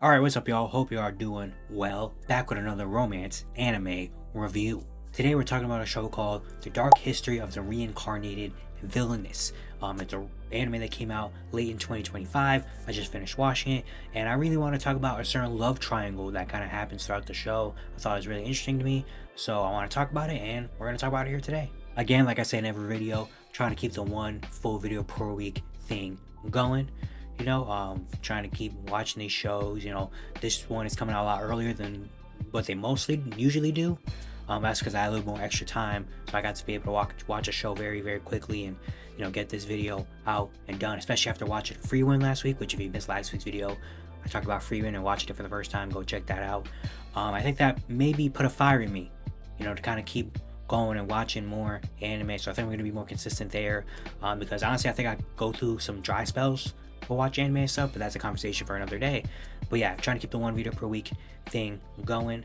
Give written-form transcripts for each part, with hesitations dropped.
Alright, what's up, y'all? Hope you are doing well. Back with another romance anime review. Today we're talking about a show called The Dark History of the Reincarnated Villainess. It's an anime that came out late in 2025. I just finished watching it, and I really want to talk about a certain love triangle that kind of happens throughout the show. I thought it was really interesting to me, so I want to talk about it, and we're going to talk about it here today. Again, like I say in every video, trying to keep the one full video per week thing going. Trying to keep watching these shows. This one is coming out a lot earlier than what they mostly usually do. That's because I had a little more extra time, so I got to be able to watch a show very, very quickly and get this video out and done. Especially after watching Free Win last week, which if you missed last week's video, I talked about Free Win and watched it for the first time. Go check that out. I think that maybe put a fire in me, to kind of keep going and watching more anime. So I think I'm going to be more consistent there, because honestly, I think I go through some dry spells. We'll watch anime and stuff, but that's a conversation for another day. But yeah, trying to keep the one video per week thing going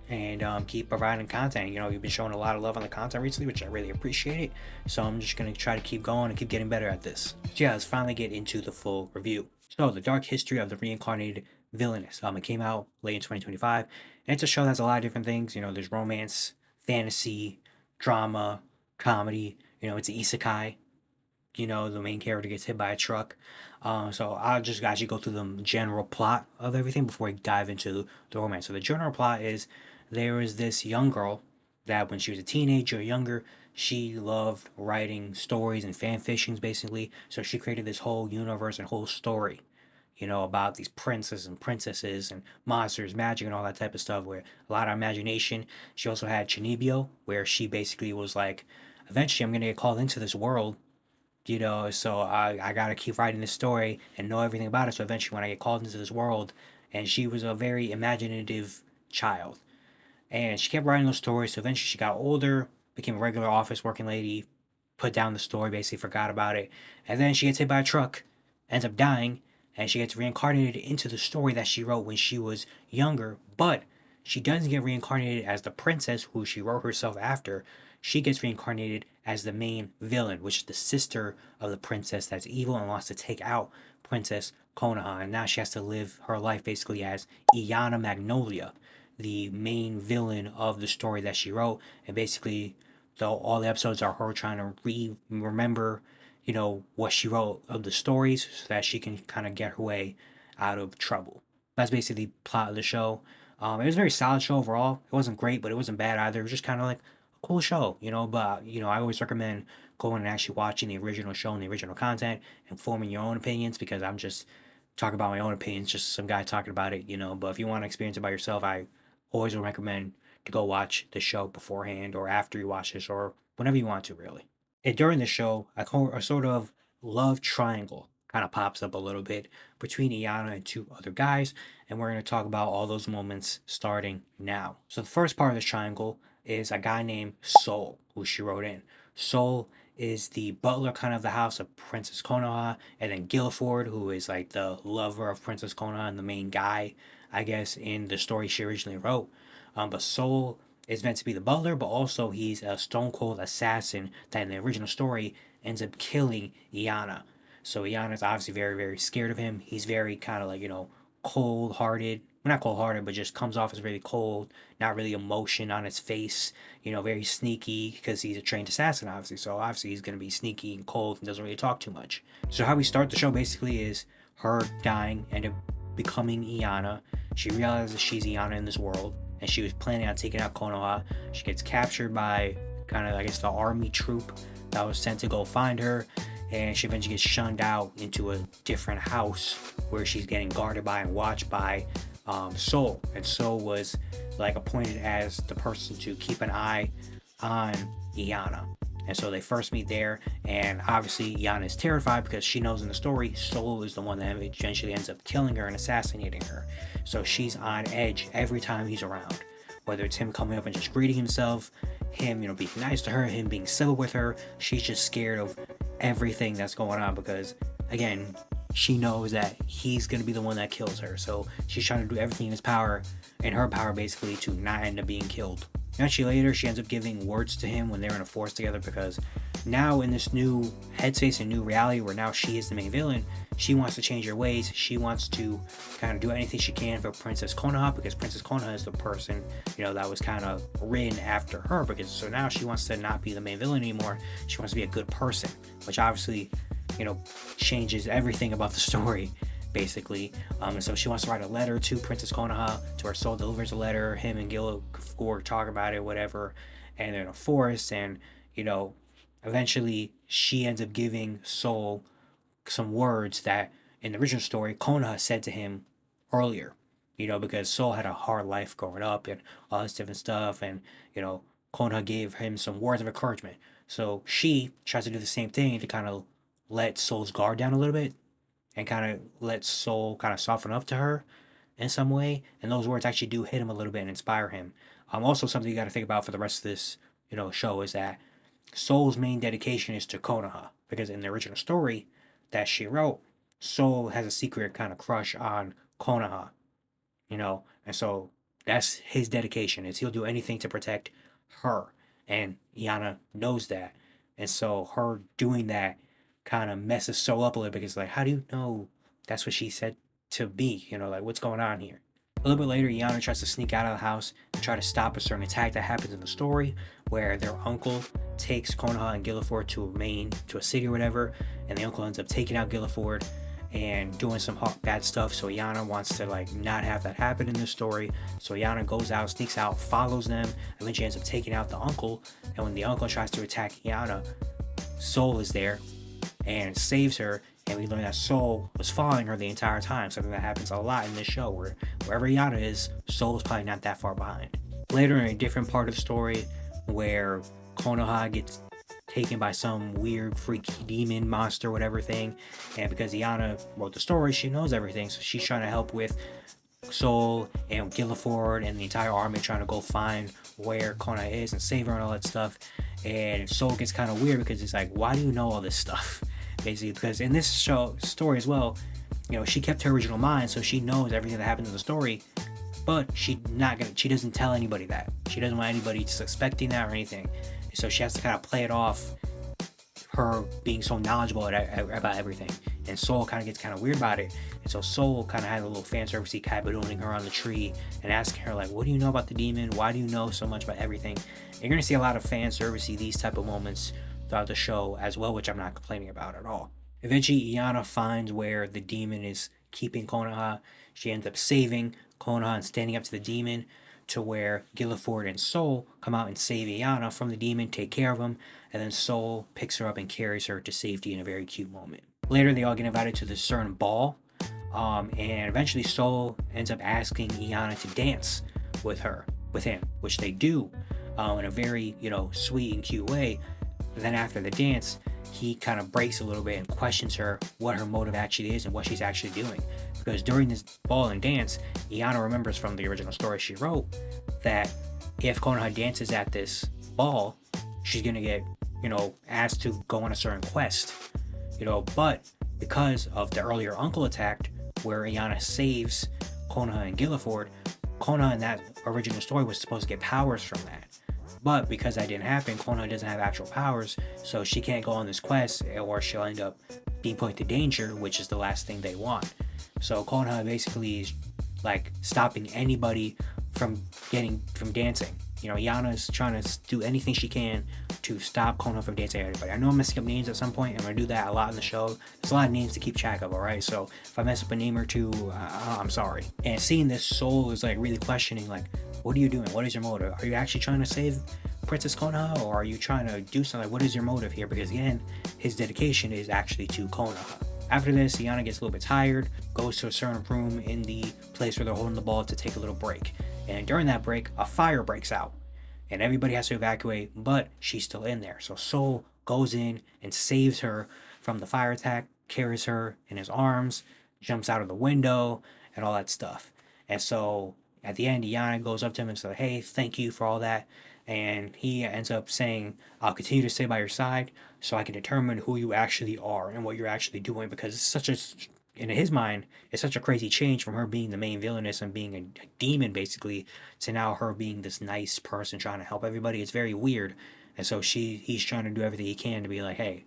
and keep providing content. You've been showing a lot of love on the content recently, which I really appreciate it. So I'm just going to try to keep going and keep getting better at this. So yeah, let's finally get into the full review. So The Dark History of the Reincarnated Villainess. It came out late in 2025, and it's a show that's a lot of different things. There's romance, fantasy, drama, comedy. It's an isekai. The main character gets hit by a truck. So I'll just actually go through the general plot of everything before we dive into the romance. So the general plot is there is this young girl that when she was a teenager or younger, she loved writing stories and fan fictions basically. So she created this whole universe and whole story, about these princes and princesses and monsters, magic and all that type of stuff where a lot of imagination. She also had Chinibyo, where she basically was like, eventually I'm going to get called into this world. So I gotta keep writing this story and know everything about it. So eventually, when I get called into this world, and she was a very imaginative child, and she kept writing those stories. So eventually, she got older, became a regular office working lady, put down the story, basically forgot about it, and then she gets hit by a truck, ends up dying, and she gets reincarnated into the story that she wrote when she was younger. But she doesn't get reincarnated as the princess who she wrote herself after. She gets reincarnated as the main villain, which is the sister of the princess that's evil and wants to take out Princess Konoha. And now she has to live her life basically as Iana Magnolia, the main villain of the story that she wrote. And basically, though all the episodes are her trying to remember, what she wrote of the stories so that she can kind of get her way out of trouble. That's basically the plot of the show. It was a very solid show overall. It wasn't great, but it wasn't bad either. It was just kind of like a cool show, But I always recommend going and actually watching the original show and the original content and forming your own opinions, because I'm just talking about my own opinions, just some guy talking about it, But if you want to experience it by yourself, I always would recommend to go watch the show beforehand or after you watch this or whenever you want to, really. And during the show, a sort of love triangle kind of pops up a little bit between Iana and two other guys, and we're going to talk about all those moments starting now. So the first part of this triangle is a guy named Soul, who she wrote in. Soul is the butler kind of the house of Princess Konoha, and then Guilford, who is like the lover of Princess Konoha and the main guy, I guess, in the story she originally wrote. But Soul is meant to be the butler, but also he's a stone cold assassin that in the original story ends up killing Iana. So Iana's obviously very, very scared of him. He's very kind of like, cold hearted. Well, not cold hearted, but just comes off as really cold, not really emotion on his face, very sneaky because he's a trained assassin, obviously. So obviously he's going to be sneaky and cold and doesn't really talk too much. So how we start the show basically is her dying and becoming Iana. She realizes she's Iana in this world, and she was planning on taking out Konoha. She gets captured by kind of, I guess, the army troop that was sent to go find her, and she eventually gets shunned out into a different house where she's getting guarded by and watched by Soul. And Soul was like appointed as the person to keep an eye on Iana. And so they first meet there, and obviously Iana is terrified because she knows in the story Soul is the one that eventually ends up killing her and assassinating her. So she's on edge every time he's around, whether it's him coming up and just greeting himself, him being nice to her, him being civil with her. She's just scared of everything that's going on because, again, she knows that he's going to be the one that kills her. So she's trying to do everything in her power basically to not end up being killed. Actually later she ends up giving words to him when they're in a forest together, because now in this new headspace and new reality where now she is the main villain, she wants to change her ways. She wants to kind of do anything she can for Princess Konoha, because Princess Konoha is the person, that was kind of written after her. Because so now she wants to not be the main villain anymore. She wants to be a good person, which obviously, changes everything about the story, basically. And so she wants to write a letter to Princess Konoha, to her soul delivers a letter. Him and Gilligor talk about it, whatever, and they're in a forest, and eventually she ends up giving Soul some words that in the original story Konoha said to him earlier, because Soul had a hard life growing up and all this different stuff, and Konoha gave him some words of encouragement. So she tries to do the same thing to kind of let Soul's guard down a little bit and kind of let Soul kind of soften up to her in some way, and those words actually do hit him a little bit and inspire him. Also, something you got to think about for the rest of this show is that Soul's main dedication is to Konoha, because in the original story that she wrote, Soul has a secret kind of crush on Konoha, and so that's his dedication, is he'll do anything to protect her, and Yana knows that, and so her doing that kind of messes Soul up a little bit, because like, how do you know that's what she said to be? Like, what's going on here? A little bit later, Yana tries to sneak out of the house and try to stop a certain attack that happens in the story, where their uncle takes Konoha and Gilliford to a city or whatever, and the uncle ends up taking out Gilliford and doing some bad stuff. So Yana wants to like not have that happen in this story. So Yana goes out, sneaks out, follows them, and then she ends up taking out the uncle. And when the uncle tries to attack Yana, Soul is there and saves her. And we learn that Soul was following her the entire time, something that happens a lot in this show, where wherever Yana is, Soul is probably not that far behind. Later, in a different part of the story, where Konoha gets taken by some weird freaky demon monster whatever thing, and because Yana wrote the story, she knows everything, so she's trying to help with Soul and Gilliford and the entire army, trying to go find where Konoha is and save her and all that stuff. And Soul gets kind of weird, because it's like, why do you know all this stuff? Basically, because in this story as well, she kept her original mind, so she knows everything that happens in the story, but she doesn't tell anybody that. She doesn't want anybody suspecting that or anything. So she has to kind of play it off, her being so knowledgeable about everything. And Soul kind of gets kind of weird about it. And so Soul kind of has a little fan servicey kind of ballooning her on the tree and asking her, like, what do you know about the demon? Why do you know so much about everything? And you're going to see a lot of fan servicey, these type of moments throughout the show as well, which I'm not complaining about at all. Eventually, Iana finds where the demon is keeping Konoha. She ends up saving Konoha and standing up to the demon, to where Gilliford and Soul come out and save Iana from the demon, take care of him, and then Soul picks her up and carries her to safety in a very cute moment. Later, they all get invited to this certain ball, and eventually Soul ends up asking Iana to dance with him, which they do in a very, sweet and cute way. But then after the dance, he kind of breaks a little bit and questions her what her motive actually is and what she's actually doing. Because during this ball and dance, Iana remembers from the original story she wrote that if Konoha dances at this ball, she's going to get, asked to go on a certain quest. But because of the earlier uncle attack, where Iana saves Konoha and Gilliford, Konoha in that original story was supposed to get powers from that. But because that didn't happen, Konoha doesn't have actual powers, so she can't go on this quest, or she'll end up being put into danger, which is the last thing they want. So Konoha basically is like stopping anybody from dancing. Yana's trying to do anything she can to stop Konoha from dancing at anybody. I know I'm messing up names at some point. I'm going to do that a lot in the show. There's a lot of names to keep track of, alright? So if I mess up a name or two, I'm sorry. And seeing this, Soul is like really questioning, like, what are you doing? What is your motive? Are you actually trying to save Princess Konoha, or are you trying to do something? What is your motive here? Because again, his dedication is actually to Konoha. After this, Iana gets a little bit tired, goes to a certain room in the place where they're holding the ball to take a little break. And during that break, a fire breaks out. And everybody has to evacuate, but she's still in there. So Soul goes in and saves her from the fire attack, carries her in his arms, jumps out of the window, and all that stuff. And so at the end, Iana goes up to him and says, hey, thank you for all that. And he ends up saying, I'll continue to stay by your side so I can determine who you actually are and what you're actually doing, because it's such a, in his mind, it's such a crazy change from her being the main villainess and being a demon basically, to now her being this nice person trying to help everybody. It's very weird. And so he's trying to do everything he can to be like, hey,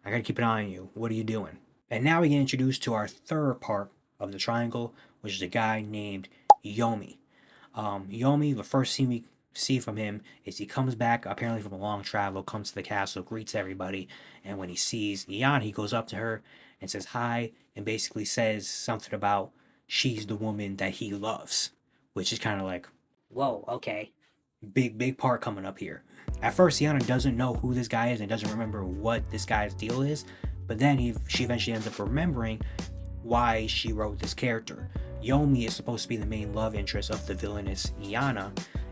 I gotta keep an eye on you. What are you doing? And now we get introduced to our third part of the triangle, which is a guy named Yomi. Yomi, the first scene we see from him is he comes back apparently from a long travel, comes to the castle, greets everybody, and when he sees Iana, he goes up to her and says hi, and basically says something about she's the woman that he loves, which is kind of like, whoa, okay, big part coming up here. At first, Iana doesn't know who this guy is and doesn't remember what this guy's deal is, but then she eventually ends up remembering why she wrote this character. Yomi is supposed to be the main love interest of the villainous Iana,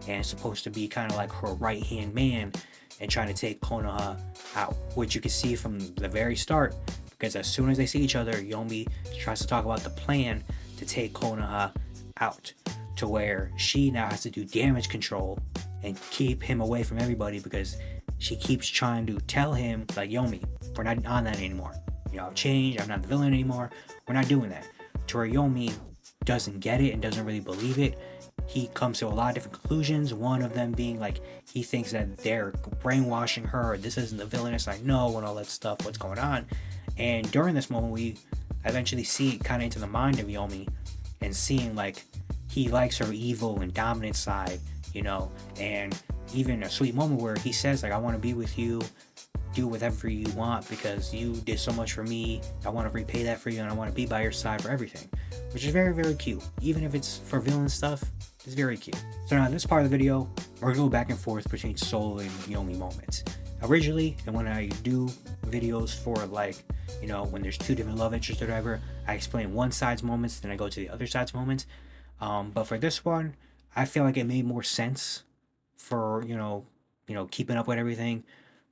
and is supposed to be kind of like her right hand man and trying to take Konoha out, which you can see from the very start, because as soon as they see each other, Yomi tries to talk about the plan to take Konoha out, to where she now has to do damage control and keep him away from everybody, because she keeps trying to tell him, like, Yomi, we're not on that anymore. You know, I've changed, I'm not the villain anymore, we're not doing that. To where Yomi doesn't get it and doesn't really believe it. He comes to a lot of different conclusions, one of them being like he thinks that they're brainwashing her, this isn't the villainess I know, and all that stuff, what's going on. And during this moment, we eventually see kind of into the mind of Yomi and seeing like he likes her evil and dominant side, you know, and even a sweet moment where he says like, I want to be with you, do whatever you want because you did so much for me, I want to repay that for you, and I want to be by your side for everything, which is very, very cute. Even if it's for villain stuff, it's very cute. So now in this part of the video, we're gonna go back and forth between Soul and Yomi moments. Originally, and when I do videos for like, you know, when there's two different love interests or whatever, I explain one side's moments, then I go to the other side's moments. But for this one, I feel like it made more sense for, you know, keeping up with everything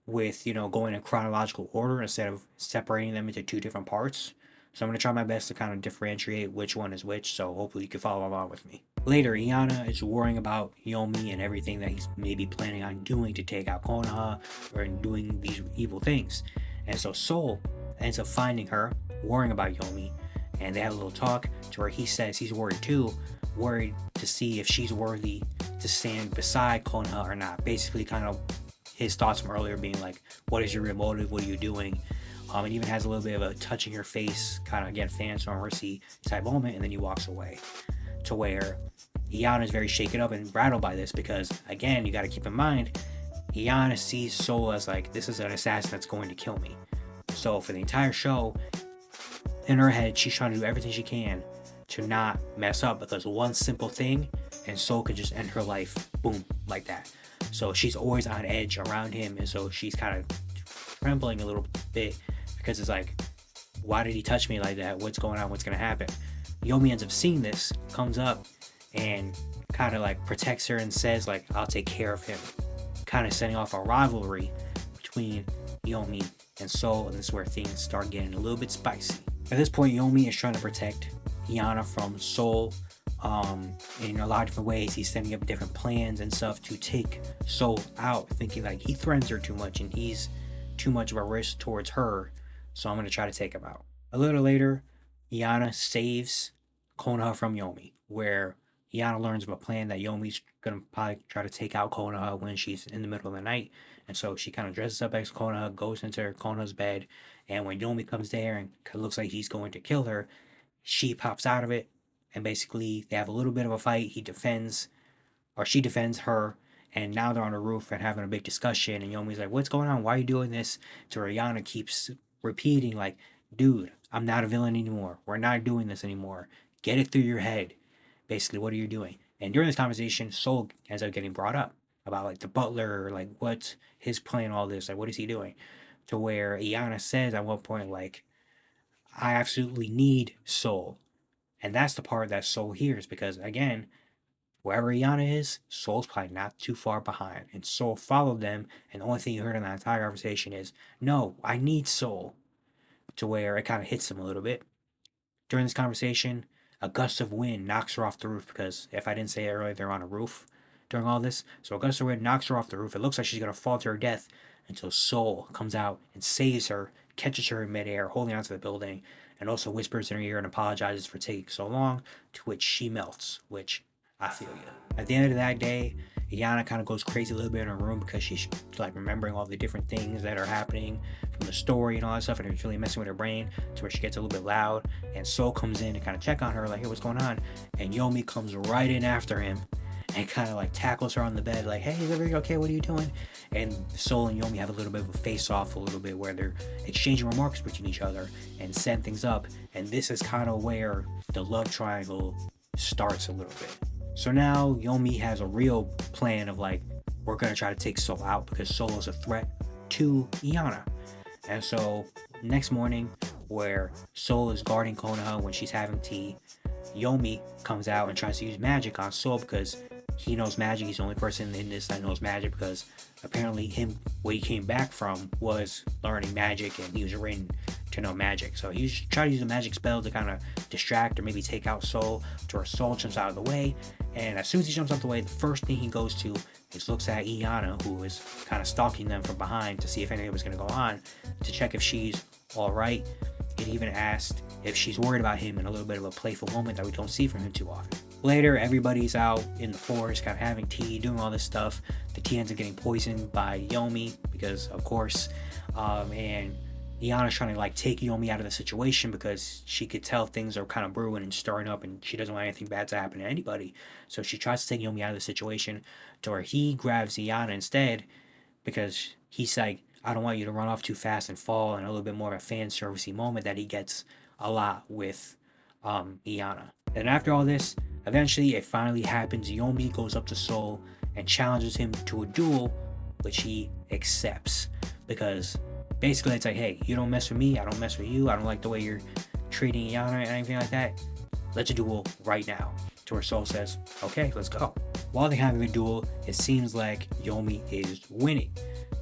with, you know, going in chronological order instead of separating them into two different parts. So I'm going to try my best to kind of differentiate which one is which, so hopefully you can follow along with me. Later, Iana is worrying about Yomi and everything that he's maybe planning on doing to take out Konoha or doing these evil things. And so Soul ends up finding her, worrying about Yomi, and they have a little talk to where he says he's worried too, worried to see if she's worthy to stand beside Konoha or not. Basically kind of his thoughts from earlier being like, what is your real motive? What are you doing? And even has a little bit of a touching your face, kind of again, fans or mercy type moment, and then he walks away. To where Iana is very shaken up and rattled by this because, again, you got to keep in mind, Iana sees Soul as like, this is an assassin that's going to kill me. So for the entire show, in her head, she's trying to do everything she can to not mess up, because one simple thing and Soul could just end her life, boom, like that. So she's always on edge around him, and so she's kind of trembling a little bit because it's like, why did he touch me like that? What's going on? What's going to happen? Yomi ends up seeing this, comes up and kind of like protects her and says like, I'll take care of him, kind of setting off a rivalry between Yomi and Soul, and this is where things start getting a little bit spicy. At this point, Yomi is trying to protect Iana from Soul in a lot of different ways. He's setting up different plans and stuff to take Soul out, thinking like he threatens her too much and he's too much of a risk towards her, so I'm going to try to take him out. A little later, Iana saves Konoha from Yomi, where Iana learns of a plan that Yomi's going to probably try to take out Konoha when she's in the middle of the night, and so she kind of dresses up as Konoha, goes into Konoha's bed, and when Yomi comes there and looks like he's going to kill her, she pops out of it, and basically they have a little bit of a fight. She defends her, and now they're on the roof and having a big discussion, and Yomi's like, what's going on? Why are you doing this? To where Iana keeps repeating like, dude, I'm not a villain anymore. We're not doing this anymore. Get it through your head. Basically, what are you doing? And during this conversation, Soul ends up getting brought up about like the butler, like what's his plan, all this, like what is he doing? To where Iana says at one point, like, I absolutely need Soul. And that's the part that Soul hears, because again, wherever Iana is, Soul's probably not too far behind. And Soul followed them, and the only thing you heard in that entire conversation is, no, I need Soul. To where it kind of hits him a little bit. During this conversation, a gust of wind knocks her off the roof, because if I didn't say it earlier, they're on a roof during all this. So a gust of wind knocks her off the roof. It looks like she's going to fall to her death until Soul comes out and saves her, catches her in midair, holding onto the building, and also whispers in her ear and apologizes for taking so long, to which she melts, which I feel you. At the end of that day, Iana kind of goes crazy a little bit in her room because she's like remembering all the different things that are happening from the story and all that stuff, and it's really messing with her brain to where she gets a little bit loud. And Soul comes in to kind of check on her, like, hey, what's going on? And Yomi comes right in after him and kind of like tackles her on the bed, like, hey, is everything okay? What are you doing? And Soul and Yomi have a little bit of a face off, a little bit where they're exchanging remarks between each other and setting things up. And this is kind of where the love triangle starts a little bit. So now Yomi has a real plan of like, we're gonna try to take Soul out because Soul is a threat to Iana. And so next morning, where Soul is guarding Konoha when she's having tea, Yomi comes out and tries to use magic on Soul because he knows magic. He's the only person in this that knows magic because apparently what he came back from was learning magic, and he was written to know magic. So he's trying to use a magic spell to kind of distract or maybe take out Soul, to where Soul jumps out of the way. And as soon as he jumps out of the way, the first thing he goes to is looks at Iana, who is kind of stalking them from behind to see if anything was going to go on, to check if she's all right. It even asked if she's worried about him in a little bit of a playful moment that we don't see from him too often. Later, everybody's out in the forest, kind of having tea, doing all this stuff. The tea ends up getting poisoned by Yomi because, of course, and Iana's trying to like take Yomi out of the situation because she could tell things are kind of brewing and stirring up, and she doesn't want anything bad to happen to anybody. So she tries to take Yomi out of the situation, to where he grabs Iana instead because he's like, I don't want you to run off too fast and fall, and a little bit more of a fan servicey moment that he gets a lot with Iana. And after all this, eventually it finally happens. Yomi goes up to Soul and challenges him to a duel, which he accepts because basically it's like, hey, you don't mess with me, I don't mess with you, I don't like the way you're treating Iana and anything like that. Let's duel right now. To where Soul says, okay, let's go. While they're having a duel, it seems like Yomi is winning,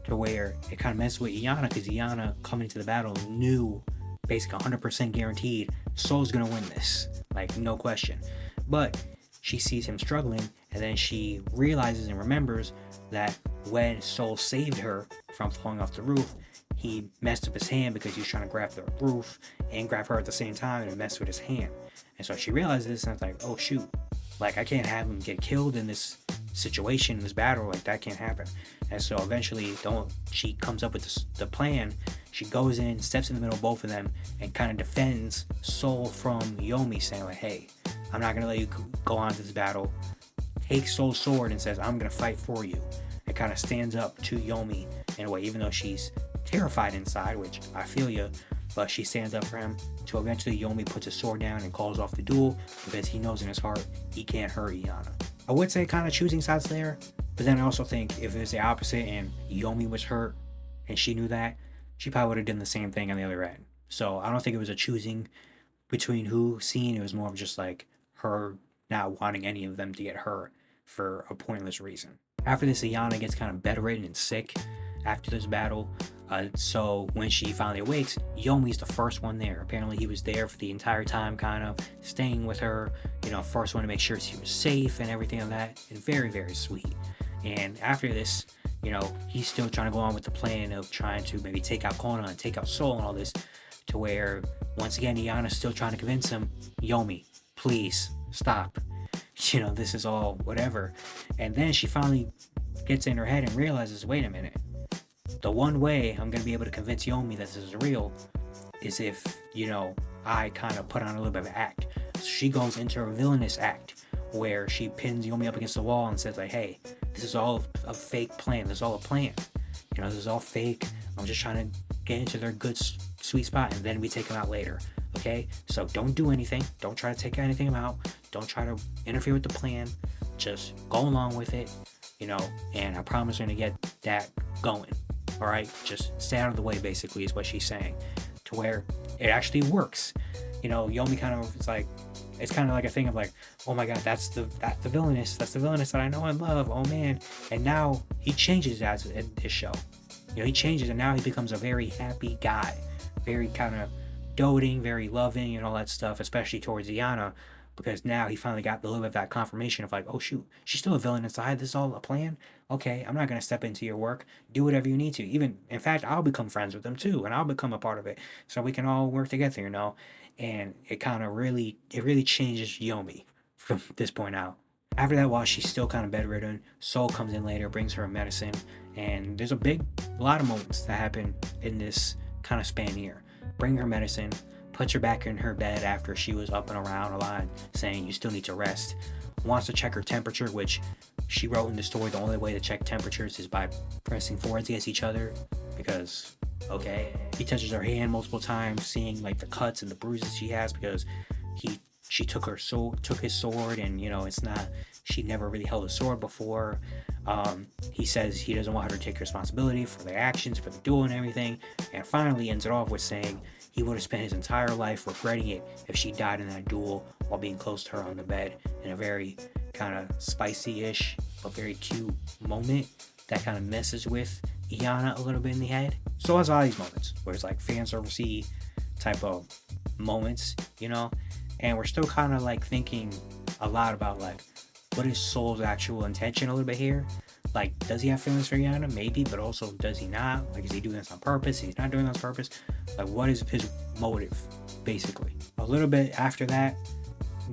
to where it kind of messes with Iana because Iana coming into the battle knew basically 100% guaranteed Soul's gonna win this, like no question. But she sees him struggling, and then she realizes and remembers that when Soul saved her from falling off the roof, he messed up his hand because he was trying to grab the roof and grab her at the same time, and it messed with his hand. And so she realizes this, and it's like, oh shoot, like I can't have him get killed in this situation, in this battle, like that can't happen. And so eventually she comes up with the plan. She goes in, steps in the middle of both of them, and kind of defends Soul from Yomi, saying like, hey, I'm not gonna let you go on to this battle. Takes Soul's sword and says, I'm gonna fight for you. And kind of stands up to Yomi in a way, even though she's terrified inside, which I feel you, but she stands up for him. To eventually Yomi puts his sword down and calls off the duel because he knows in his heart he can't hurt Iana. I would say kind of choosing sides there, but then I also think if it was the opposite and Yomi was hurt and she knew that, she probably would have done the same thing on the other end. So I don't think it was a choosing between who scene. It was more of just like her not wanting any of them to get hurt for a pointless reason. After this, Iana gets kind of bedridden and sick after this battle. So when she finally awakes, Yomi's the first one there. Apparently he was there for the entire time, kind of staying with her, first one to make sure she was safe and everything like that. And very, very sweet. And after this, he's still trying to go on with the plan of trying to maybe take out Konoha and take out Soul and all this, to where once again Iana's still trying to convince him, Yomi, please stop. This is all whatever. And then she finally gets in her head and realizes, wait a minute. The one way I'm going to be able to convince Yomi that this is real is if, I kind of put on a little bit of an act. So she goes into a villainous act where she pins Yomi up against the wall and says like, hey, this is all a fake plan. This is all a plan. This is all fake. I'm just trying to get into their good, sweet spot, and then we take them out later. Okay? So don't do anything. Don't try to take anything out. Don't try to interfere with the plan. Just go along with it, and I promise we're going to get that going. All right, just stay out of the way, basically, is what she's saying, to where it actually works. Yomi kind of, it's kind of like a thing of like, oh my god, that's the villainess, that I know and love. Oh man, and now he changes as in his show. He changes, and now he becomes a very happy guy, very kind of doting, very loving, and all that stuff, especially towards Iana. Because now he finally got a little bit of that confirmation of like, oh shoot, she's still a villain inside. This is all a plan. Okay, I'm not gonna step into your work. Do whatever you need to. Even in fact, I'll become friends with them too, and I'll become a part of it, so we can all work together. And it kind of really changes Yomi from this point out. After that, while she's still kind of bedridden, Soul comes in later, brings her medicine, and there's a lot of moments that happen in this kind of span here. Bring her medicine, puts her back in her bed after she was up and around a lot, saying you still need to rest. Wants to check her temperature, which she wrote in the story the only way to check temperatures is by pressing foreheads against each other, because okay. He touches her hand multiple times, seeing like the cuts and the bruises she has because she took his sword, and it's not, she never really held a sword before. He says he doesn't want her to take responsibility for their actions, for the duel and everything, and finally ends it off with saying he would have spent his entire life regretting it if she died in that duel while being close to her on the bed, in a very kind of spicy-ish but very cute moment that kind of messes with Iana a little bit in the head. So it's all these moments where it's like fan servicey type of moments, and we're still kind of like thinking a lot about like what is Soul's actual intention a little bit here. Like, does he have feelings for Iana? Maybe, but also does he not? Like, is he doing this on purpose? He's not doing this on purpose. Like, what is his motive, basically? A little bit after that,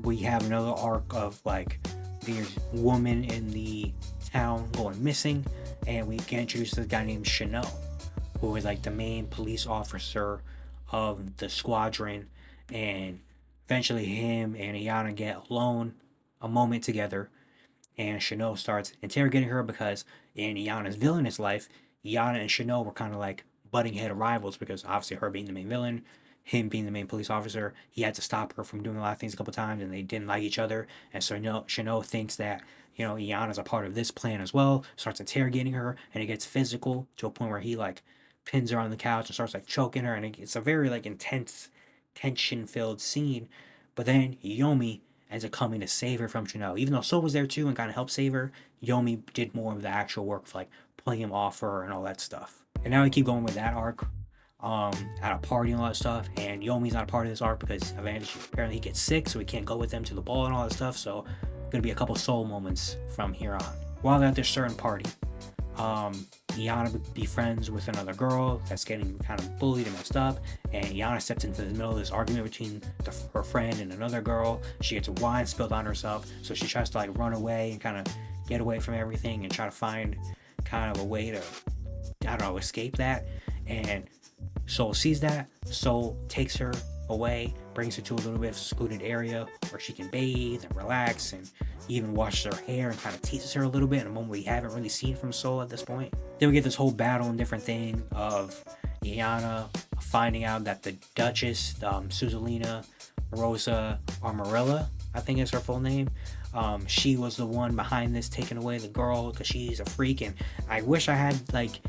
we have another arc of like there's woman in the town going missing, and we get introduced to this guy named Chanel, who is like the main police officer of the squadron, and eventually him and Iana get alone a moment together, and Chanel starts interrogating her because in Iana's villainous life, Iana and Chanel were kind of like butting head rivals because obviously her being the main villain, him being the main police officer, he had to stop her from doing a lot of things a couple times, and they didn't like each other. And so Chanel thinks that Iana's a part of this plan as well, starts interrogating her, and it gets physical to a point where he like pins her on the couch and starts like choking her, and it's a very like intense, tension-filled scene. But then Yomi ends up coming to save her from Chanel. Even though Soul was there too and kind of helped save her, Yomi did more of the actual work of like pulling him off her and all that stuff. And now we keep going with that arc, at a party and all that stuff. And Yomi's not a part of this arc because apparently he gets sick, so he can't go with them to the ball and all that stuff. So gonna be a couple Soul moments from here on. While they're at this certain party, Iana befriends with another girl that's getting kind of bullied and messed up, and Iana steps into the middle of this argument between her friend and another girl. She gets wine spilled on herself, so she tries to like run away and kind of get away from everything and try to find kind of a way to, I don't know, escape that. And Soul sees that. Soul takes her away, brings her to a little bit of a secluded area where she can bathe and relax, and even washes her hair and kind of teases her a little bit in a moment we haven't really seen from Soul at this point. Then we get this whole battle and different thing of Iana finding out that the Duchess, Susalina Rosa Amarilla, I think is her full name, she was the one behind this, taking away the girl because she's a freak. And I wish I had like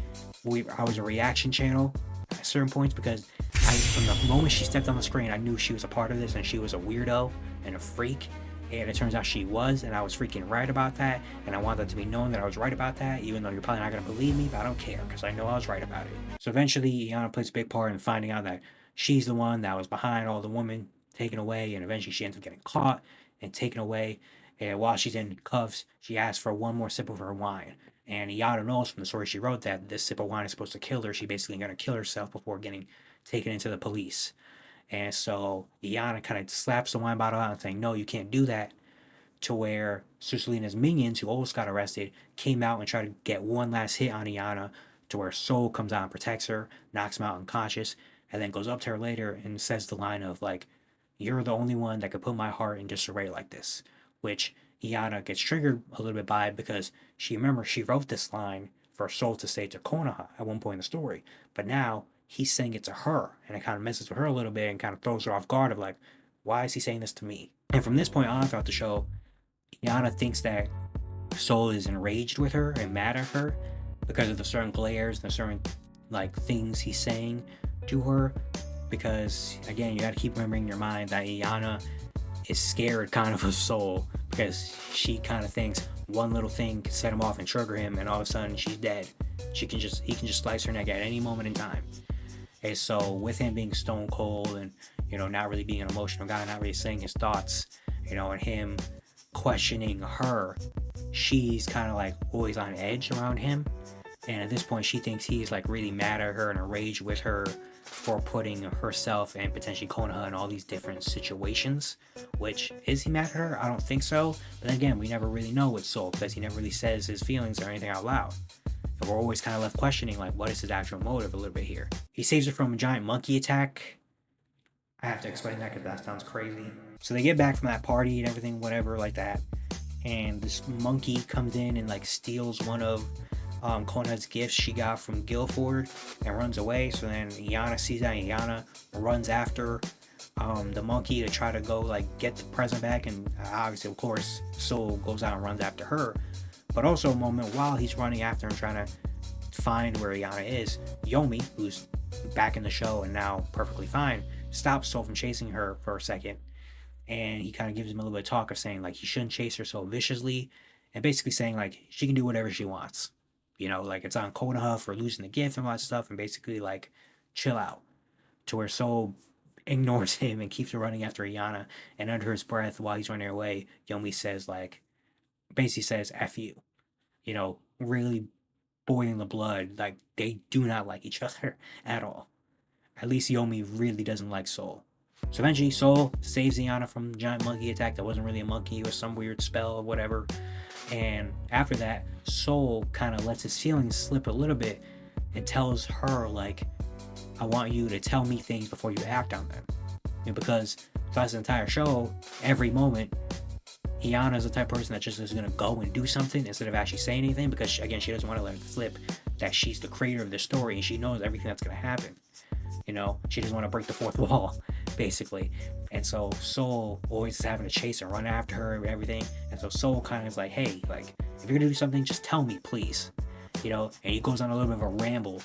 I was a reaction channel at certain points, because from the moment she stepped on the screen, I knew she was a part of this and she was a weirdo and a freak. And it turns out she was, and I was freaking right about that, and I want that to be known that I was right about that, even though you're probably not going to believe me, but I don't care, because I know I was right about it. So eventually, Iana plays a big part in finding out that she's the one that was behind all the women taken away, and eventually she ends up getting caught and taken away, and while she's in cuffs, she asks for one more sip of her wine. And Iana knows from the story she wrote that this sip of wine is supposed to kill her. She basically going to kill herself before getting taken into the police. And so Iana kind of slaps the wine bottle out and saying, no, you can't do that, to where Susalina's minions, who almost got arrested, came out and tried to get one last hit on Iana, to where Soul comes out and protects her, knocks him out unconscious, and then goes up to her later and says the line of like, you're the only one that could put my heart in disarray like this, which Iana gets triggered a little bit by, because she wrote this line for Soul to say to Konoha at one point in the story, but now he's saying it to her, and it kind of messes with her a little bit and kind of throws her off guard of like, why is he saying this to me? And from this point on throughout the show, Iana thinks that Soul is enraged with her and mad at her because of the certain glares and the certain like things he's saying to her, because again, you got to keep remembering in your mind that Iana is scared kind of Soul, because she kind of thinks one little thing can set him off and trigger him, and all of a sudden she's dead. He can just slice her neck at any moment in time. And so with him being stone cold and not really being an emotional guy, not really saying his thoughts, and him questioning her, she's kind of like always on edge around him. And at this point she thinks he's like really mad at her and enraged with her for putting herself and potentially Konoha in all these different situations. Which, is he mad at her? I don't think so. But again, we never really know with Soul because he never really says his feelings or anything out loud. And we're always kind of left questioning, like, what is his actual motive a little bit here? He saves her from a giant monkey attack. I have to explain that because that sounds crazy. So they get back from that party and everything, whatever, like that. And this monkey comes in and like steals one of Konoha's gifts she got from Guilford and runs away. So then Iana sees that, and Iana runs after the monkey to try to go like get the present back, and obviously, of course, Soul goes out and runs after her. But also a moment while he's running after and trying to find where Iana is, Yomi, who's back in the show and now perfectly fine, stops Soul from chasing her for a second, and he kind of gives him a little bit of talk of saying like he shouldn't chase her so viciously, and basically saying like she can do whatever she wants, like it's on Konoha for losing the gift and all that stuff, and basically like chill out. To where Soul ignores him and keeps running after Iana, and under his breath while he's running away, Yomi says like, basically says F you, really boiling the blood, like they do not like each other at all. At least Yomi really doesn't like Soul. So eventually Soul saves Iana from the giant monkey attack that wasn't really a monkey, it was some weird spell or whatever. And after that, Soul kind of lets his feelings slip a little bit and tells her like, I want you to tell me things before you act on them. Because throughout the entire show, every moment, Iana is the type of person that just is going to go and do something instead of actually saying anything, because she doesn't want to let it slip that she's the creator of the story and she knows everything that's going to happen. She doesn't want to break the fourth wall, basically. And so Soul always is having to chase and run after her and everything. And so Soul kind of is like, hey, like, if you're going to do something, just tell me, please. And he goes on a little bit of a ramble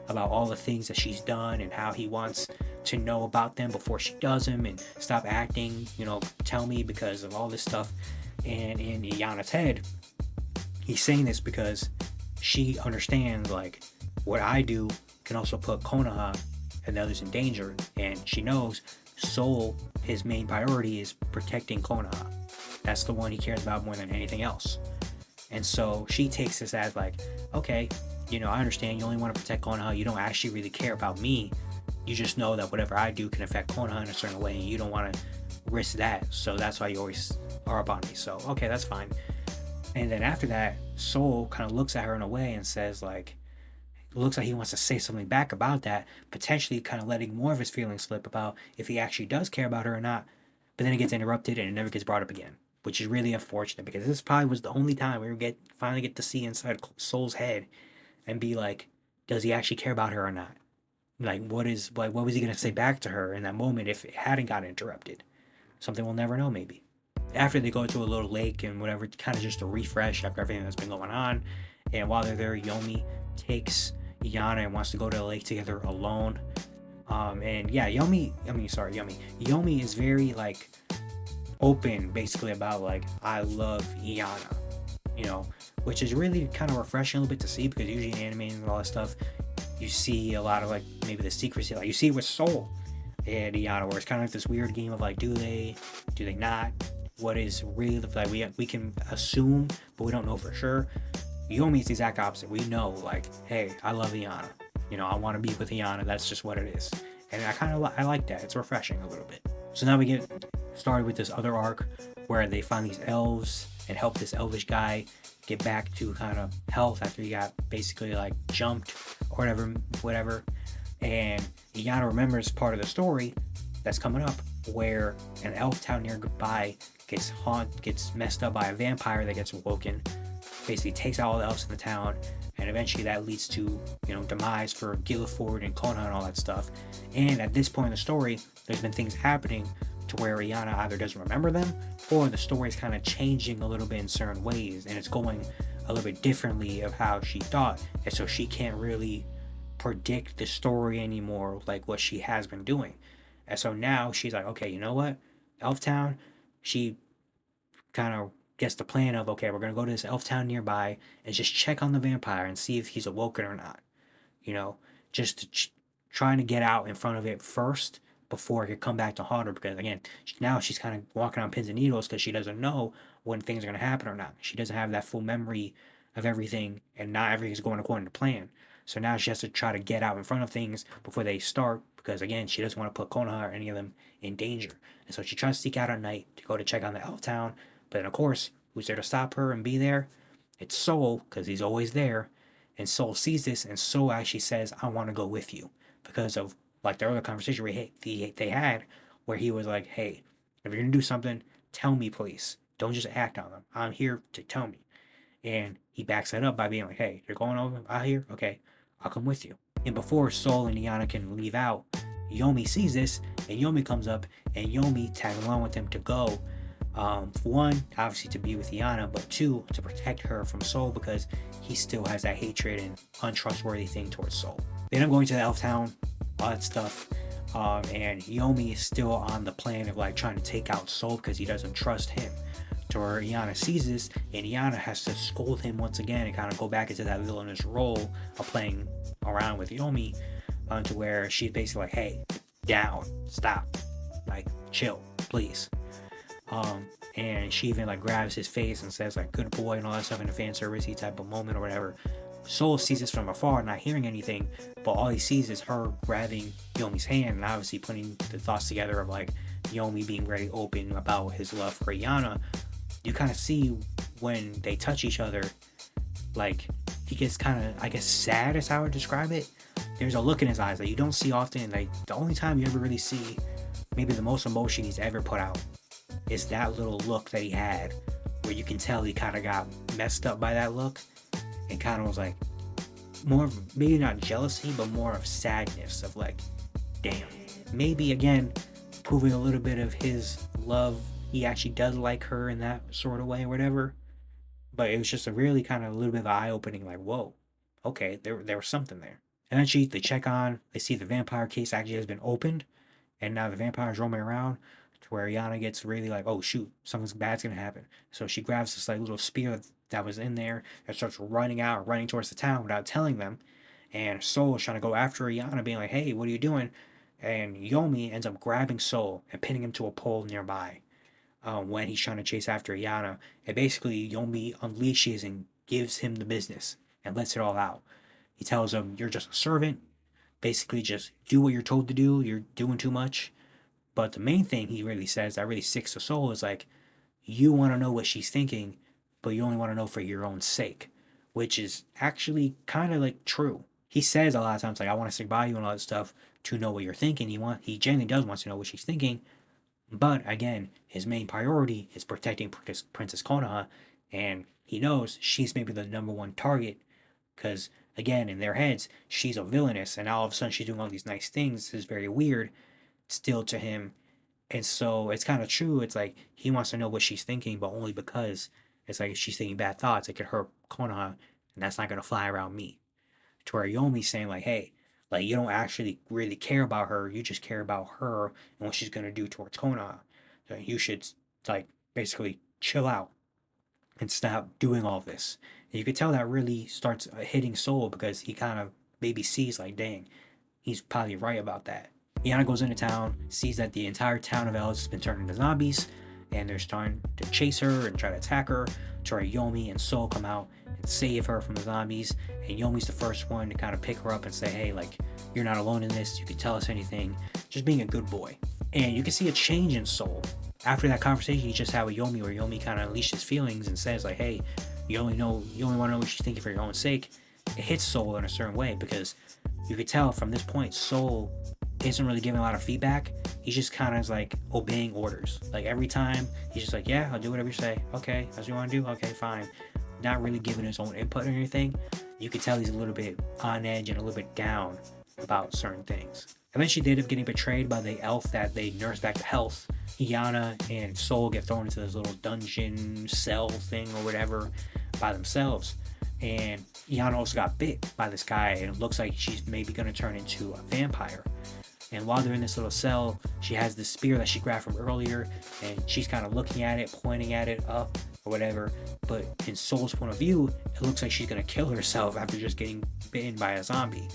about all the things that she's done and how he wants to know about them before she does them, and stop acting, tell me, because of all this stuff. And in Iana's head, he's saying this because she understands, like, what I do can also put Konoha and others in danger, and she knows Soul, his main priority is protecting Konoha. That's the one he cares about more than anything else. And so she takes this as like, okay, I understand you only want to protect Konoha, you don't actually really care about me, you just know that whatever I do can affect Konoha in a certain way, and you don't want to risk that, so that's why you always are up on me. So okay, that's fine. And then after that, Soul kind of looks at her in a way and says like, looks like he wants to say something back about that, potentially kind of letting more of his feelings slip about if he actually does care about her or not. But then it gets interrupted and it never gets brought up again, which is really unfortunate, because this probably was the only time we finally get to see inside Soul's head and be like, does he actually care about her or not? Like, what was he gonna say back to her in that moment if it hadn't got interrupted? Something we'll never know, maybe. After they go to a little lake and whatever, kind of just to refresh after everything that's been going on. And while they're there, Yomi takes Iana and wants to go to the lake together alone. And yeah, Yomi is very like open, basically, about like, I love Iana, which is really kind of refreshing a little bit to see, because usually in anime and all that stuff, you see a lot of like maybe the secrecy, like you see it with Soul and Iana, where it's kind of like this weird game of like, do they not, what is really like, we can assume but we don't know for sure. Yomi is the exact opposite. We know like, hey, I love Iana, I want to be with Iana, that's just what it is. And I like that, it's refreshing a little bit. So now we get started with this other arc where they find these elves and help this elvish guy get back to kind of health after he got basically like jumped or whatever. And Iana remembers part of the story that's coming up where an elf town nearby gets messed up by a vampire that gets awoken, basically takes out all the elves in the town, and eventually that leads to demise for Guilford and Konoha and all that stuff. And at this point in the story, there's been things happening to where Iana either doesn't remember them, or the story is kind of changing a little bit in certain ways, and it's going a little bit differently of how she thought, and so she can't really predict the story anymore like what she has been doing. And so now she's like, okay, you know what, Elf Town, she kind of gets the plan of, okay, we're going to go to this elf town nearby and just check on the vampire and see if he's awoken or not, just trying to get out in front of it first before it could come back to haunt her, because again, now she's kind of walking on pins and needles because she doesn't know when things are going to happen or not. She doesn't have that full memory of everything, and not everything's going according to plan. So now she has to try to get out in front of things before they start, because again, she doesn't want to put Konoha or any of them in danger. And so she tries to sneak out at night to go to check on the elf town. But then, of course, who's there to stop her and be there? It's Soul, because he's always there. And Soul sees this, and Soul actually says, I want to go with you. Because of like the earlier conversation they had, where he was like, hey, if you're going to do something, tell me, please. Don't just act on them. I'm here to tell me. And he backs that up by being like, hey, you're going over out here? Okay, I'll come with you. And before Soul and Yana can leave out, Yomi sees this, and Yomi comes up, and Yomi tags along with him to go. For one, obviously to be with Yana, but two, to protect her from Soul, because he still has that hatred and untrustworthy thing towards Soul. They end up going to the elf town, all that stuff. And Yomi is still on the plan of like trying to take out Soul because he doesn't trust him. To where Yana sees this, and Yana has to scold him once again and kind of go back into that villainous role of playing around with Yomi, to where she's basically like, hey, down, stop, like, chill, please. And she even like grabs his face and says like, good boy, and all that stuff in a fan servicey type of moment or whatever. Soul sees this from afar, not hearing anything, but all he sees is her grabbing Yomi's hand and obviously putting the thoughts together of like Yomi being very open about his love for Yana. You kind of see when they touch each other, like he gets kind of, I guess, sad is how I would describe it. There's a look in his eyes that you don't see often. Like the only time you ever really see maybe the most emotion he's ever put out is that little look that he had, where you can tell he kind of got messed up by that look and kind of was like more of, maybe not jealousy, but more of sadness of like, damn, maybe again proving a little bit of his love. He actually does like her in that sort of way or whatever. But it was just a really kind of a little bit of eye-opening, like, whoa, okay, there was something there. And then they check on, they see the vampire case actually has been opened, and now the vampire's roaming around, to where Yana gets really like, oh shoot, something bad's gonna happen. So she grabs this like little spear that was in there and starts running towards the town without telling them. And Soul is trying to go after Yana, being like, hey, what are you doing? And Yomi ends up grabbing Soul and pinning him to a pole nearby. When he's trying to chase after Yana, and basically Yomi unleashes and gives him the business and lets it all out. He tells him, you're just a servant, basically just do what you're told to do, you're doing too much. But the main thing he really says that really sticks to Soul is like, you want to know what she's thinking, but you only want to know for your own sake, which is actually kind of like true. He says a lot of times like, I want to stick by you and all that stuff to know what you're thinking. He genuinely does want to know what she's thinking. But again, his main priority is protecting Princess Konoha, and he knows she's maybe the number one target, because again, in their heads, she's a villainess, and all of a sudden she's doing all these nice things. This is very weird still to him. And so it's kind of true. It's like he wants to know what she's thinking, but only because it's like if she's thinking bad thoughts, it could hurt Konoha, and that's not going to fly around me. To where Yomi's saying like, hey, like, you don't actually really care about her. You just care about her and what she's going to do towards Konoha. So you should, like, basically chill out and stop doing all this. And you could tell that really starts hitting Soul, because he kind of maybe sees, like, dang, he's probably right about that. Yana goes into town, sees that the entire town of Elves has been turned into zombies, and they're starting to chase her and try to attack her. To where Yomi and Soul come out and save her from the zombies, and Yomi's the first one to kind of pick her up and say, hey, like, you're not alone in this, you can tell us anything, just being a good boy. And you can see a change in Soul after that conversation he just had with Yomi, where Yomi kind of unleashed his feelings and says like, hey, you only want to know what she's thinking for your own sake. It hits Soul in a certain way, because you could tell from this point Soul isn't really giving a lot of feedback. He's just kind of like obeying orders. Like every time he's just like, yeah, I'll do whatever you say. Okay, that's what you want to do? Okay, fine. Not really giving his own input or anything. You could tell he's a little bit on edge and a little bit down about certain things. Eventually they end up getting betrayed by the elf that they nurse back to health. Yana and Soul get thrown into this little dungeon cell thing or whatever by themselves. And Yana also got bit by this guy, and it looks like she's maybe going to turn into a vampire. And while they're in this little cell, she has this spear that she grabbed from earlier, and she's kind of looking at it, pointing at it up or whatever. But in Soul's point of view, it looks like she's going to kill herself after just getting bitten by a zombie.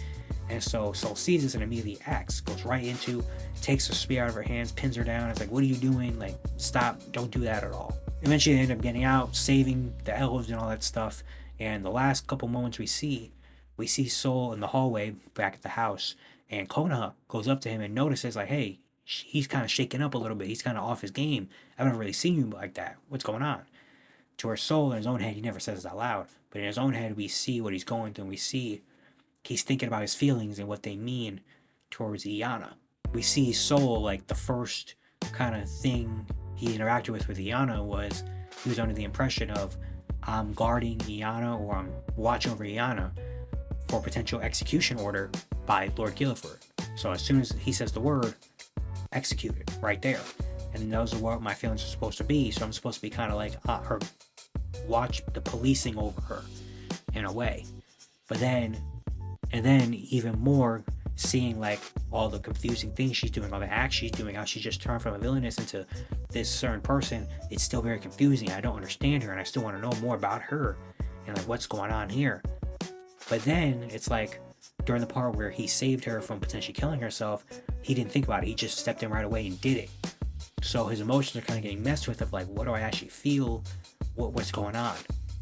And so Soul sees this and immediately acts, goes right into, takes the spear out of her hands, pins her down. It's like, what are you doing? Like, stop, don't do that at all. Eventually they end up getting out, saving the elves and all that stuff. And the last couple moments we see, we see Soul in the hallway back at the house, and Konoha goes up to him and notices, like, hey, he's kind of shaken up a little bit. He's kind of off his game. I've never really seen you like that. What's going on? To her Soul, in his own head, he never says it out loud, but in his own head, we see what he's going through, and we see he's thinking about his feelings and what they mean towards Iana. We see Soul, like, the first kind of thing he interacted with Iana was he was under the impression of, I'm guarding Iana, or I'm watching over Iana for potential execution order by Lord Guilford. So as soon as he says the word, execute it right there. And those are what my feelings are supposed to be. So I'm supposed to be kind of like her, watch the policing over her in a way. But then, and then even more, seeing like all the confusing things she's doing, all the acts she's doing, how she just turned from a villainess into this certain person, it's still very confusing. I don't understand her, and I still want to know more about her and like what's going on here. But then it's like during the part where he saved her from potentially killing herself, he didn't think about it. He just stepped in right away and did it. So his emotions are kind of getting messed with, of like, what do I actually feel? What's going on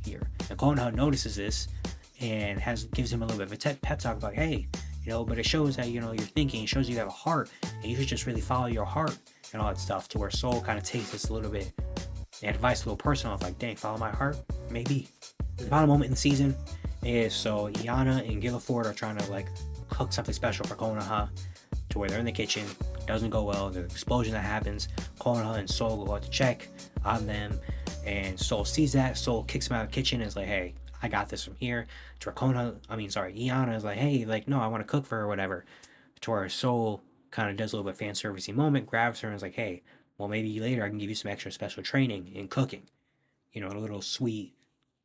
here? And Konoha notices this and gives him a little bit of a pep talk about, hey, but it shows that, you're thinking, it shows you have a heart, and you should just really follow your heart and all that stuff, to where Soul kind of takes this a little bit, advice a little personal, of like, dang, follow my heart, maybe. The final moment in the season is, so Iana and Guilford are trying to like cook something special for Konoha, to where they're in the kitchen, doesn't go well, the explosion that happens, Konoha and Soul go out to check on them, and Soul sees that, Soul kicks him out of the kitchen and is like, hey, I got this from here. To where Iana is like, hey, like, no, I want to cook for her or whatever. To where Soul kind of does a little bit fan servicey moment, grabs her and is like, hey, well, maybe later I can give you some extra special training in cooking. A little sweet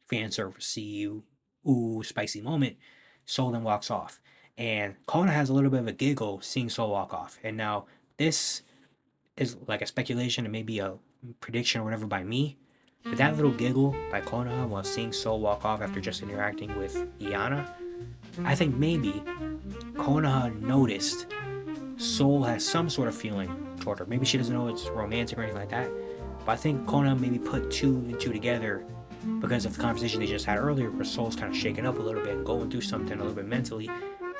fan servicey, ooh, spicy moment. Soul then walks off. And Konoha has a little bit of a giggle seeing Soul walk off. And now this is like a speculation and maybe a prediction or whatever by me. But that little giggle by Konoha while seeing Soul walk off after just interacting with Iana, I think maybe Konoha noticed Soul has some sort of feeling toward her. Maybe she doesn't know it's romantic or anything like that. But I think Konoha maybe put two and two together because of the conversation they just had earlier, where Soul's kind of shaken up a little bit and going through something a little bit mentally.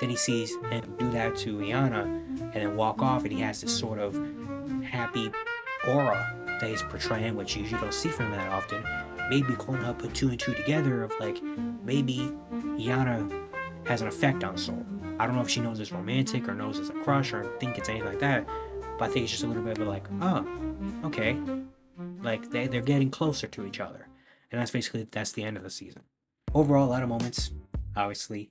Then he sees him do that to Iana and then walk off, and he has this sort of happy aura that he's portraying, which you usually don't see from him that often. Maybe Konoha put two and two together of like, maybe Iana has an effect on Soul. I don't know if she knows it's romantic or knows it's a crush or think it's anything like that, but I think it's just a little bit of like, oh, okay. Like they're getting closer to each other. And that's the end of the season. Overall, a lot of moments, obviously.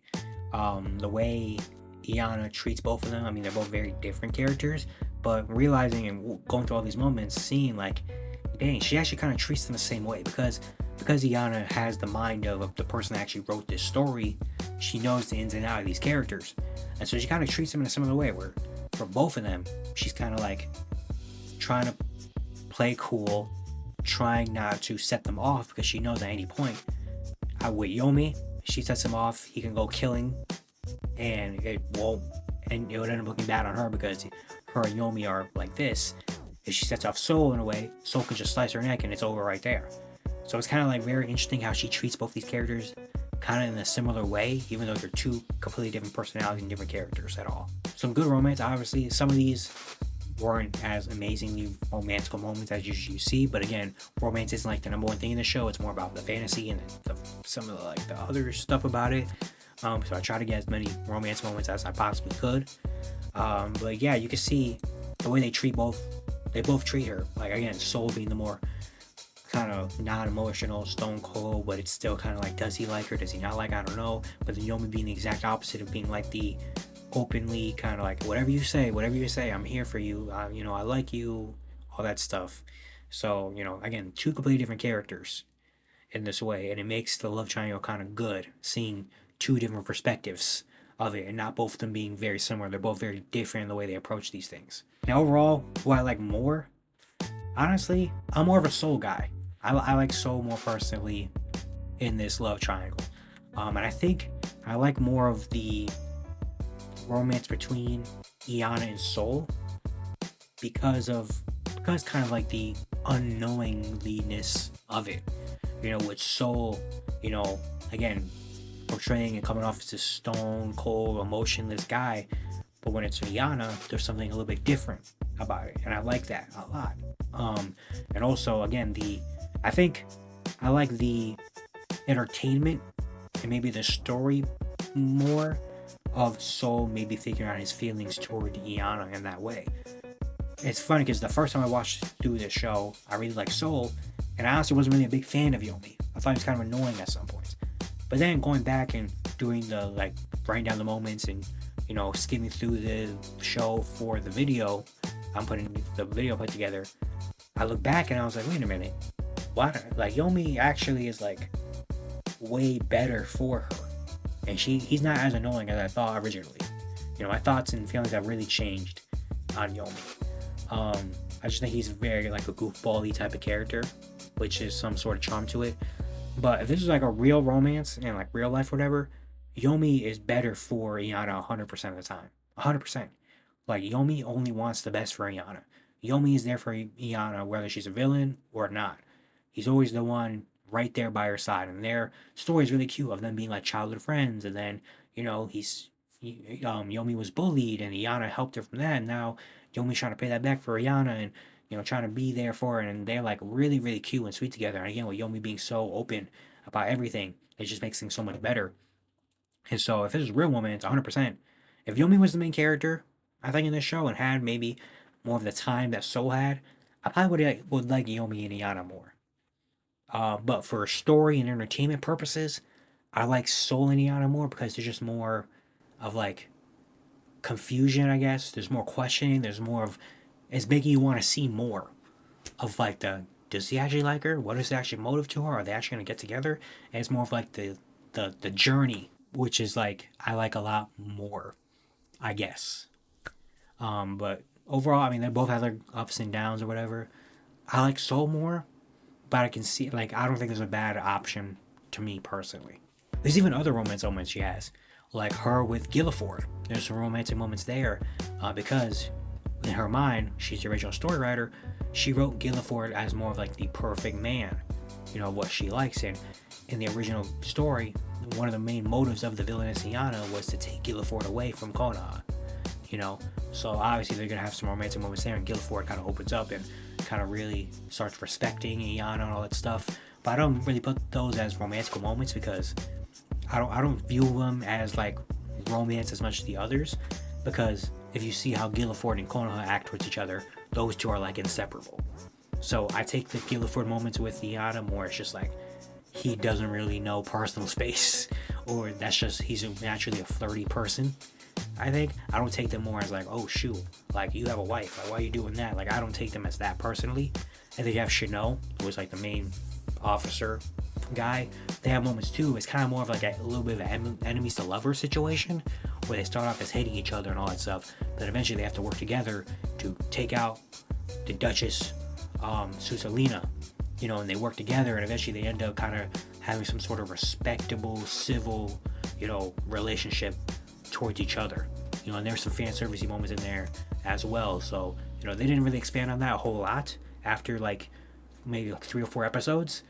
The way Iana treats both of them, I mean, they're both very different characters, but realizing and going through all these moments, seeing like, dang, she actually kind of treats them the same way, because Iana has the mind of the person that actually wrote this story. She knows the ins and outs of these characters, and so she kind of treats them in a similar way, where for both of them, she's kind of like trying to play cool, trying not to set them off, because she knows at any point, with Yomi, she sets him off, he can go killing, and it would end up looking bad on her, because her and Yomi are like this. If she sets off Soul in a way, Soul can just slice her neck and it's over right there. So it's kind of like very interesting how she treats both these characters kind of in a similar way, even though they're two completely different personalities and different characters at all. Some good romance, obviously. Some of these weren't as amazingly romantical moments as you see, but again, romance isn't like the number one thing in the show. It's more about the fantasy and some of the other stuff about it. So I try to get as many romance moments as I possibly could. But yeah, you can see the way they both treat her. Like, again, Soul being the more kind of non-emotional, stone cold, but it's still kind of like, does he like her, does he not like her, I don't know. But then Yomi being the exact opposite of being like the openly kind of like, whatever you say, I'm here for you, I like you, all that stuff. So, again, two completely different characters in this way, and it makes the love triangle kind of good, seeing two different perspectives of it, and not both of them being very similar. They're both very different in the way they approach these things. Now, overall, who I like more, honestly, I'm more of a Soul guy. I like Soul more personally in this love triangle, and I think I like more of the romance between Iana and Soul because kind of like the unknowingness of it. With Soul, again, portraying and coming off as this stone cold, emotionless guy. But when it's Rihanna, there's something a little bit different about it, and I like that a lot. And also, again, I think I like the entertainment and maybe the story more of Soul maybe figuring out his feelings toward Iana in that way. It's funny because the first time I watched through this show, I really liked Soul, and I honestly wasn't really a big fan of Yomi. I thought he was kind of annoying at some points. But then going back and doing the, like, writing down the moments and, you know, skimming through the show for the video, I'm putting the video put together, I look back and I was like, wait a minute, what? Like, Yomi actually is, like, way better for her. And he's not as annoying as I thought originally. You know, my thoughts and feelings have really changed on Yomi. I just think he's very, like, a goofball-y type of character, which is some sort of charm to it. But if this is like a real romance and like real life or whatever, Yomi is better for Iana 100% of the time. 100%. Like, Yomi only wants the best for Iana. Yomi is there for Iana whether she's a villain or not. He's always the one right there by her side. And their story is really cute of them being like childhood friends. And then, you know, Yomi was bullied and Iana helped her from that. And now Yomi's trying to pay that back for Iana and, you know, trying to be there for her. And they're like really, really cute and sweet together. And again, with Yomi being so open about everything, it just makes things so much better. And so if this is a real woman, it's 100%. If Yomi was the main character, I think, in this show and had maybe more of the time that Soul had, I probably would like Yomi and Iana more. But for story and entertainment purposes, I like Soul and Iana more because there's just more of like confusion, I guess. There's more questioning. There's more of, it's making you want to see more of like does he actually like her? What is the actual motive to her? Are they actually going to get together? And it's more of like the journey, which is like, I like a lot more, I guess. But overall, I mean, they both have their ups and downs or whatever. I like Soul more, but I can see, like, I don't think there's a bad option to me personally. There's even other romance moments she has, like her with Gilliford. There's some romantic moments there, because in her mind, she's the original story writer. She wrote Gilliford as more of like the perfect man, you know, what she likes. And in the original story, one of the main motives of the villainess Iana was to take Gilliford away from Konoha, you know. So obviously they're gonna have some romantic moments there, and Gilliford kind of opens up and kind of really starts respecting Iana and all that stuff. But I don't really put those as romantic moments because I don't view them as like romance as much as the others, because if you see how Gilliford and Konoha act towards each other, those two are like inseparable. So I take the Gilliford moments with Iana more, it's just like he doesn't really know personal space, or that's just, he's naturally a flirty person. I think I don't take them more as like, oh shoot, like you have a wife, like why are you doing that? Like I don't take them as that personally. And then you have Shino, who was like the main officer guy. They have moments too. It's kind of more of like a little bit of an enemies to lovers situation, where they start off as hating each other and all that stuff, but eventually they have to work together to take out the Duchess Susalina, you know, and they work together, and eventually they end up kind of having some sort of respectable, civil, you know, relationship towards each other, you know. And there's some fan servicey moments in there as well. So, you know, they didn't really expand on that a whole lot after like maybe like 3 or 4 episodes,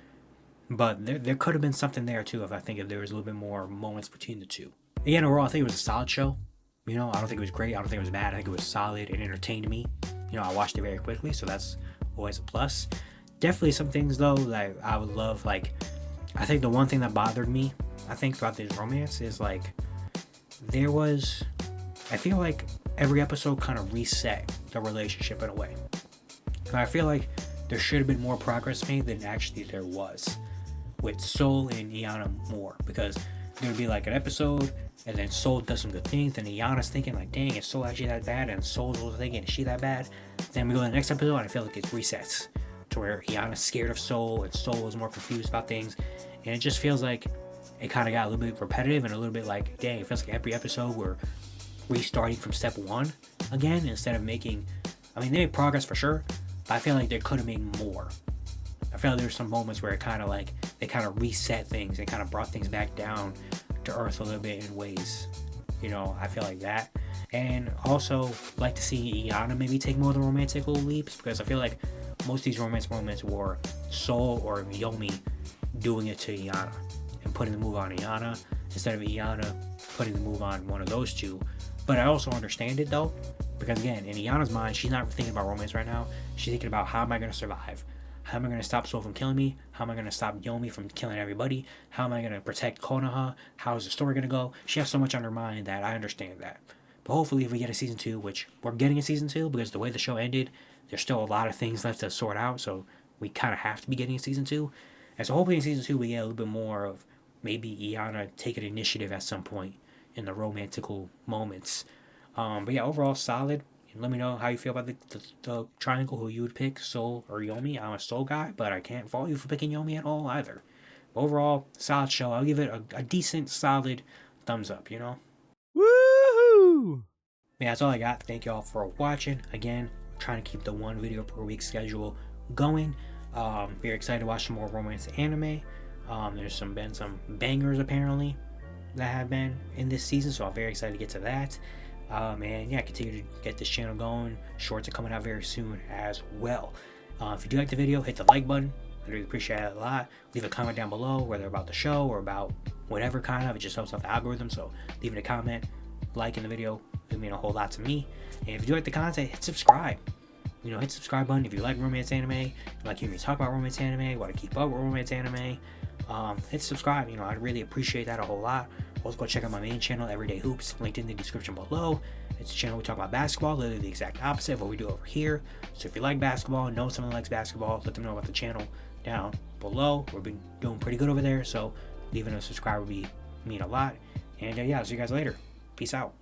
but there could have been something there too if there was a little bit more moments between the two. Again, overall, I think it was a solid show. You know, I don't think it was great, I don't think it was bad, I think it was solid. It entertained me. You know, I watched it very quickly, so that's always a plus. Definitely some things though that I would love, like, I think the one thing that bothered me, I think, throughout this romance is like, I feel like every episode kind of reset the relationship in a way. And I feel like there should have been more progress made than actually there was with Soul and Iana more, because there would be like an episode and then Soul does some good things, and Iana's thinking like, dang, is Soul actually that bad? And Soul's also thinking, is she that bad? Then we go to the next episode and I feel like it resets to where Iana's scared of Soul and Soul is more confused about things, and it just feels like it kind of got a little bit repetitive and a little bit like, dang, it feels like every episode we're restarting from step 1 again, instead of making, I mean, they made progress for sure, but I feel like they could have made more. I feel like there's some moments where it kind of like, they kind of reset things and kind of brought things back down to earth a little bit in ways, you know. I feel like that. And also like to see Iana maybe take more of the romantic little leaps, because I feel like most of these romance moments were Soul or Yomi doing it to Iana and putting the move on Iana, instead of Iana putting the move on one of those two. But I also understand it though, because again, in Iana's mind, she's not thinking about romance right now. She's thinking about, how am I going to survive? How am I going to stop Sol from killing me? How am I going to stop Yomi from killing everybody? How am I going to protect Konoha? How is the story going to go? She has so much on her mind that I understand that. But hopefully if we get a season 2, which we're getting a season 2 because the way the show ended, there's still a lot of things left to sort out, so we kind of have to be getting a season 2. And so hopefully in season 2 we get a little bit more of maybe Iana taking initiative at some point in the romantical moments. But yeah, overall solid. Let me know how you feel about the triangle, who you would pick, Sol or Yomi. I'm a Sol guy, but I can't fault you for picking Yomi at all either. But overall, solid show. I'll give it a decent, solid thumbs up, you know? Woohoo! Yeah, that's all I got. Thank you all for watching. Again, trying to keep the 1 video per week schedule going. Very excited to watch some more romance anime. There's been some bangers apparently that have been in this season, so I'm very excited to get to that. And yeah, continue to get this channel going. Shorts are coming out very soon as well. If you do like the video, hit the like button. I really appreciate it a lot. Leave a comment down below, whether about the show or about whatever kind of. It just helps out the algorithm, so leaving a comment, liking the video, it mean a whole lot to me. And if you do like the content, hit subscribe. You know, hit the subscribe button if you like romance anime, like hearing me talk about romance anime, want to keep up with romance anime. Hit subscribe. You know, I'd really appreciate that a whole lot. Also, go check out my main channel, Everyday Hoops, linked in the description below. It's a channel we talk about basketball, literally the exact opposite of what we do over here. So if you like basketball, know someone likes basketball, let them know about the channel down below. We've been doing pretty good over there, so leaving a subscribe would mean a lot. And yeah, I'll see you guys later. Peace out.